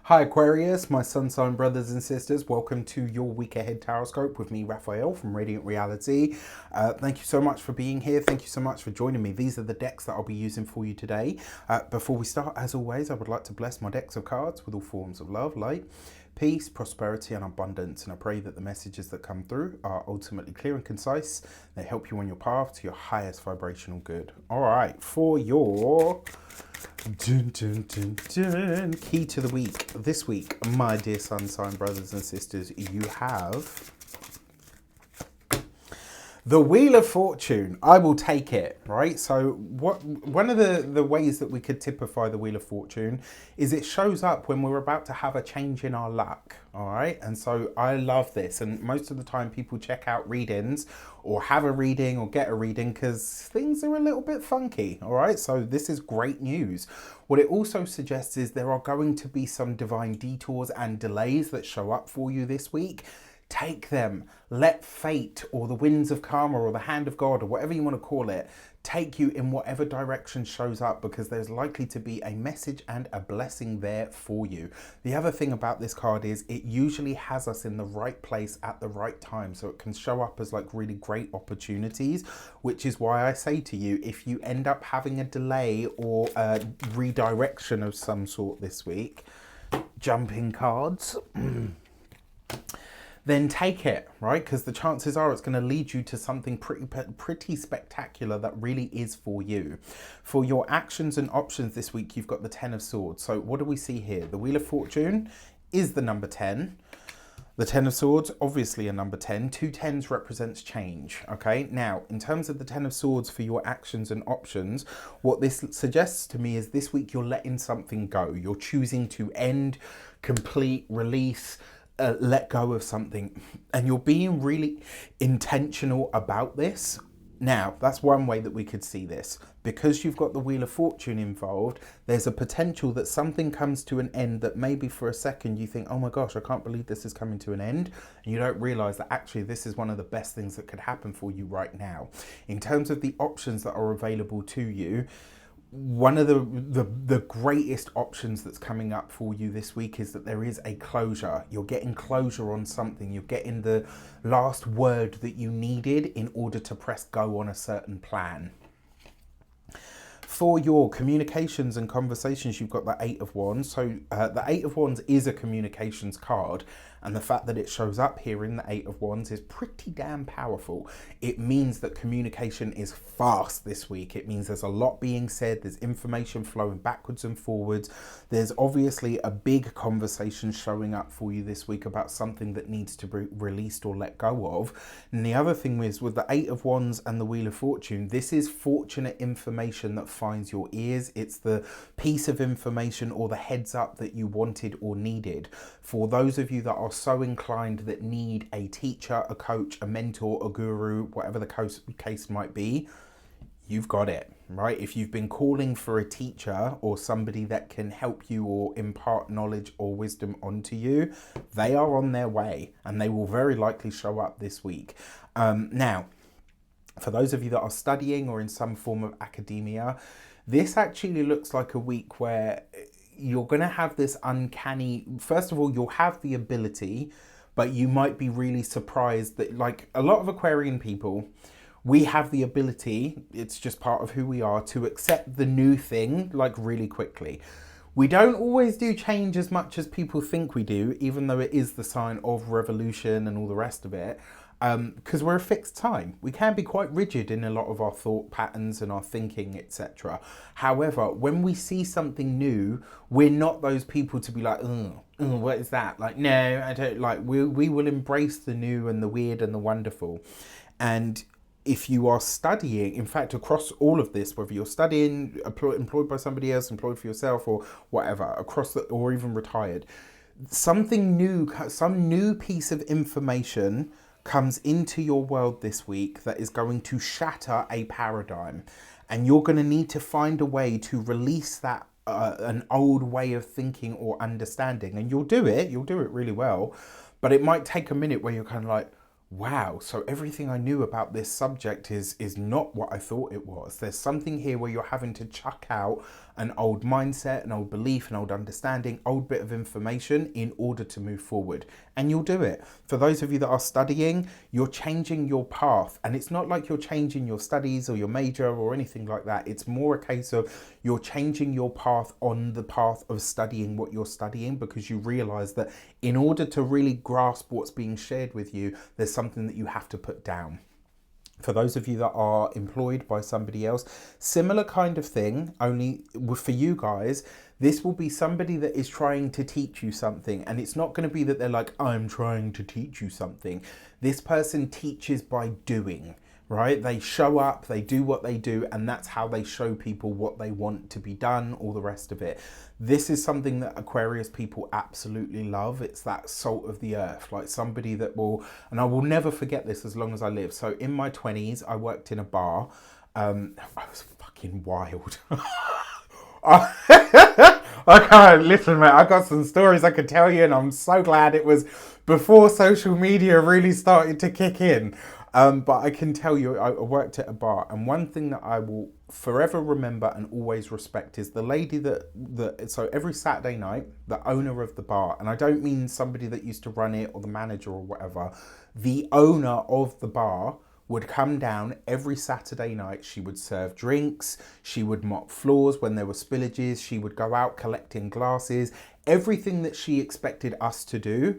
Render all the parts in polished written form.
Hi Aquarius, my sun sign brothers and sisters. Welcome to your week ahead taroscope with me, Raphael from Radiant Reality. Thank you so much for being here. Thank you so much for joining me. These are the decks that I'll be using for you today. Before we start, as always, I would like to bless my decks of cards with all forms of love, light, peace, prosperity, and abundance. And I pray that the messages that come through are ultimately clear and concise. They help you on your path to your highest vibrational good. All right, for your key to the week. This week, my dear sun sign brothers and sisters, you have the Wheel of Fortune. I will take it, right? So one of the ways that we could typify the Wheel of Fortune is it shows up when we're about to have a change in our luck, all right? And so I love this. And most of the time people check out readings or have a reading or get a reading because things are a little bit funky, all right? So this is great news. What it also suggests is there are going to be some divine detours and delays that show up for you this week. Take them. Let fate or the winds of karma or the hand of God or whatever you want to call it take you in whatever direction shows up, because there's likely to be a message and a blessing there for you. The other thing about this card is it usually has us in the right place at the right time, so it can show up as like really great opportunities, which is why I say to you, if you end up having a delay or a redirection of some sort this week, jumping cards, then take it, right? Because the chances are it's going to lead you to something pretty spectacular that really is for you. For your actions and options this week, you've got the 10 of Swords. So what do we see here? The Wheel of Fortune is the number 10. The 10 of Swords, obviously a number 10. Two tens represents change, okay? Now, in terms of the 10 of Swords for your actions and options, what this suggests to me is this week you're letting something go. You're choosing to end, complete, release, let go of something, and you're being really intentional about this. Now, that's one way that we could see this. Because you've got the Wheel of Fortune involved, there's a potential that something comes to an end that maybe for a second you think, oh my gosh, I can't believe this is coming to an end. And you don't realize that actually this is one of the best things that could happen for you right now. In terms of the options that are available to you, one of the greatest options that's coming up for you this week is that there is a closure. You're getting closure on something. You're getting the last word that you needed in order to press go on a certain plan. For your communications and conversations, you've got the 8 of Wands. So the 8 of Wands is a communications card. And the fact that it shows up here in the 8 of Wands is pretty damn powerful. It means that communication is fast this week. It means there's a lot being said. There's information flowing backwards and forwards. There's obviously a big conversation showing up for you this week about something that needs to be released or let go of. And the other thing is, with the 8 of Wands and the Wheel of Fortune, this is fortunate information that finds your ears. It's the piece of information or the heads up that you wanted or needed. For those of you that are so inclined that need a teacher, a coach, a mentor, a guru, whatever the case might be, you've got it, right? If you've been calling for a teacher or somebody that can help you or impart knowledge or wisdom onto you, they are on their way and they will very likely show up this week. Now, for those of you that are studying or in some form of academia, this actually looks like a week where you're going to have this uncanny, first of all, you'll have the ability, but you might be really surprised that, like a lot of Aquarian people, we have the ability, it's just part of who we are, to accept the new thing like really quickly. We don't always do change as much as people think we do, even though it is the sign of revolution and all the rest of it. Because we're a fixed time. We can be quite rigid in a lot of our thought patterns and our thinking, etc. However, when we see something new, we're not those people to be like, what is that? Like, no, I don't like, we will embrace the new and the weird and the wonderful. And if you are studying, in fact, across all of this, whether you're studying, employed by somebody else, employed for yourself or whatever, or even retired, something new, some new piece of information comes into your world this week that is going to shatter a paradigm, and you're going to need to find a way to release that an old way of thinking or understanding, and you'll do it really well, but it might take a minute where you're kind of like, wow, so everything I knew about this subject is not what I thought it was. There's something here where you're having to chuck out an old mindset, an old belief, an old understanding, old bit of information in order to move forward. And you'll do it. For those of you that are studying, you're changing your path. And it's not like you're changing your studies or your major or anything like that. It's more a case of you're changing your path on the path of studying what you're studying, because you realize that in order to really grasp what's being shared with you, there's something that you have to put down. For those of you that are employed by somebody else, similar kind of thing, only for you guys, this will be somebody that is trying to teach you something. And it's not going to be that they're like, I'm trying to teach you something. This person teaches by doing, right? They show up, they do what they do, and that's how they show people what they want to be done, all the rest of it. This is something that Aquarius people absolutely love. It's that salt of the earth, like somebody that will, and I will never forget this as long as I live. So in my 20s, I worked in a bar. I was fucking wild. I can't, listen, mate, I got some stories I could tell you, and I'm so glad it was before social media really started to kick in. But I can tell you, I worked at a bar, and one thing that I will forever remember and always respect is the lady so every Saturday night, the owner of the bar, and I don't mean somebody that used to run it or the manager or whatever, the owner of the bar would come down every Saturday night. She would serve drinks, she would mop floors when there were spillages, she would go out collecting glasses, everything that she expected us to do,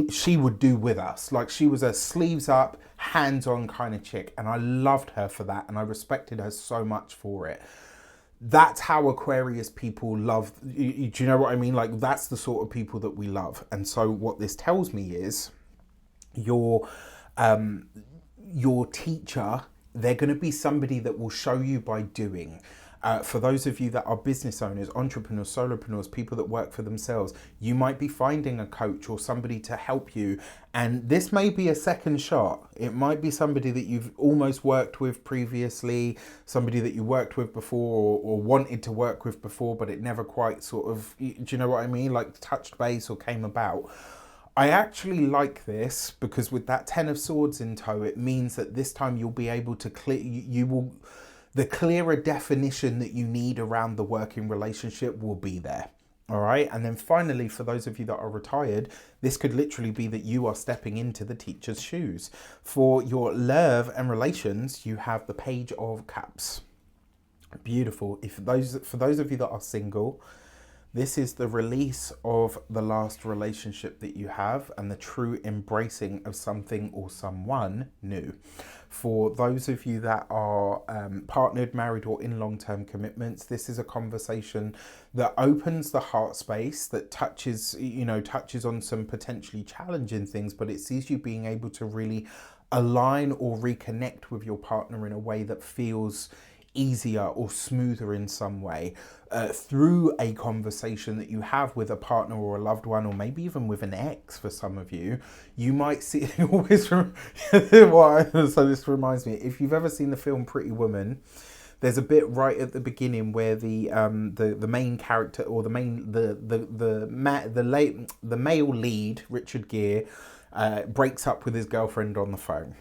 she would do with us. Like, she was a sleeves up, hands-on kind of chick, and I loved her for that, and I respected her so much for it. That's how Aquarius people love. Do you know what I mean? Like, that's the sort of people that we love. And so what this tells me is your teacher, they're going to be somebody that will show you by doing. For those of you that are business owners, entrepreneurs, solopreneurs, people that work for themselves, you might be finding a coach or somebody to help you. And this may be a second shot. It might be somebody that you've almost worked with previously, somebody that you worked with before or wanted to work with before, but it never quite sort of, do you know what I mean? Like touched base or came about. I actually like this because with that 10 of Swords in tow, it means that this time you'll be able to the clearer definition that you need around the working relationship will be there. All right. And then finally, for those of you that are retired, this could literally be that you are stepping into the teacher's shoes. For your love and relations, you have the Page of Cups. Beautiful. For those of you that are single, this is the release of the last relationship that you have and the true embracing of something or someone new. For those of you that are partnered, married, or in long-term commitments, this is a conversation that opens the heart space, that touches on some potentially challenging things, but it sees you being able to really align or reconnect with your partner in a way that feels easier or smoother in some way through a conversation that you have with a partner or a loved one, or maybe even with an ex. For some of you, you might see always so this reminds me, if you've ever seen the film Pretty Woman, there's a bit right at the beginning where the main character, or the male lead, Richard Gere, breaks up with his girlfriend on the phone.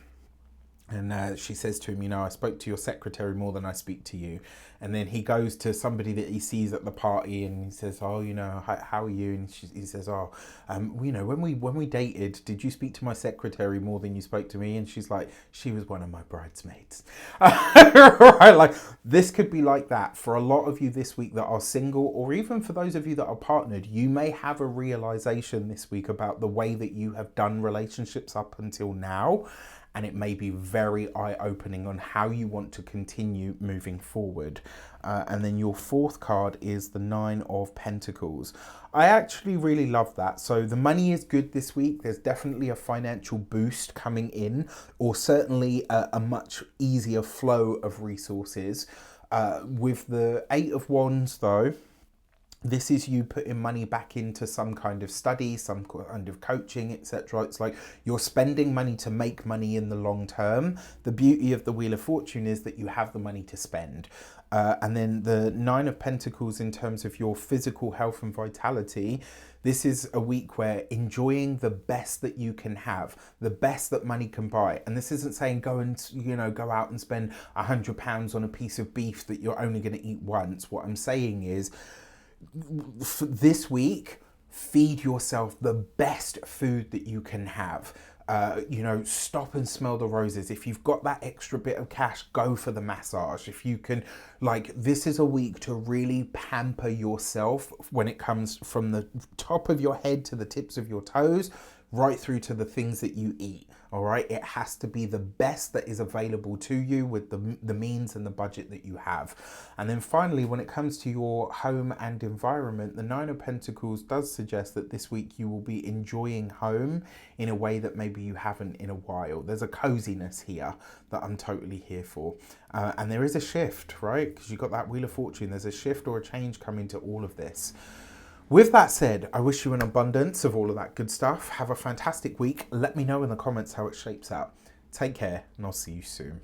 And she says to him, I spoke to your secretary more than I speak to you. And then he goes to somebody that he sees at the party and he says, how are you? And he says, when we dated, did you speak to my secretary more than you spoke to me? And she's like, she was one of my bridesmaids. Right? Like, this could be like that for a lot of you this week that are single, or even for those of you that are partnered. You may have a realization this week about the way that you have done relationships up until now. And it may be very eye-opening on how you want to continue moving forward. And then your fourth card is the 9 of Pentacles. I actually really love that. So the money is good this week. There's definitely a financial boost coming in, or certainly a much easier flow of resources. With the 8 of Wands, though, this is you putting money back into some kind of study, some kind of coaching, etc. It's like you're spending money to make money in the long term. The beauty of the Wheel of Fortune is that you have the money to spend. And then the Nine of Pentacles in terms of your physical health and vitality. This is a week where enjoying the best that you can have, the best that money can buy. And this isn't saying go and, go out and spend £100 on a piece of beef that you're only going to eat once. What I'm saying is, for this week, feed yourself the best food that you can have. Stop and smell the roses. If you've got that extra bit of cash, go for the massage. If you can, this is a week to really pamper yourself when it comes from the top of your head to the tips of your toes, right through to the things that you eat. All right, it has to be the best that is available to you with the means and the budget that you have. And then finally, when it comes to your home and environment, the Nine of Pentacles does suggest that this week you will be enjoying home in a way that maybe you haven't in a while. There's a coziness here that I'm totally here for. And there is a shift, right? Because you've got that Wheel of Fortune. There's a shift or a change coming to all of this. With that said, I wish you an abundance of all of that good stuff. Have a fantastic week. Let me know in the comments how it shapes out. Take care, and I'll see you soon.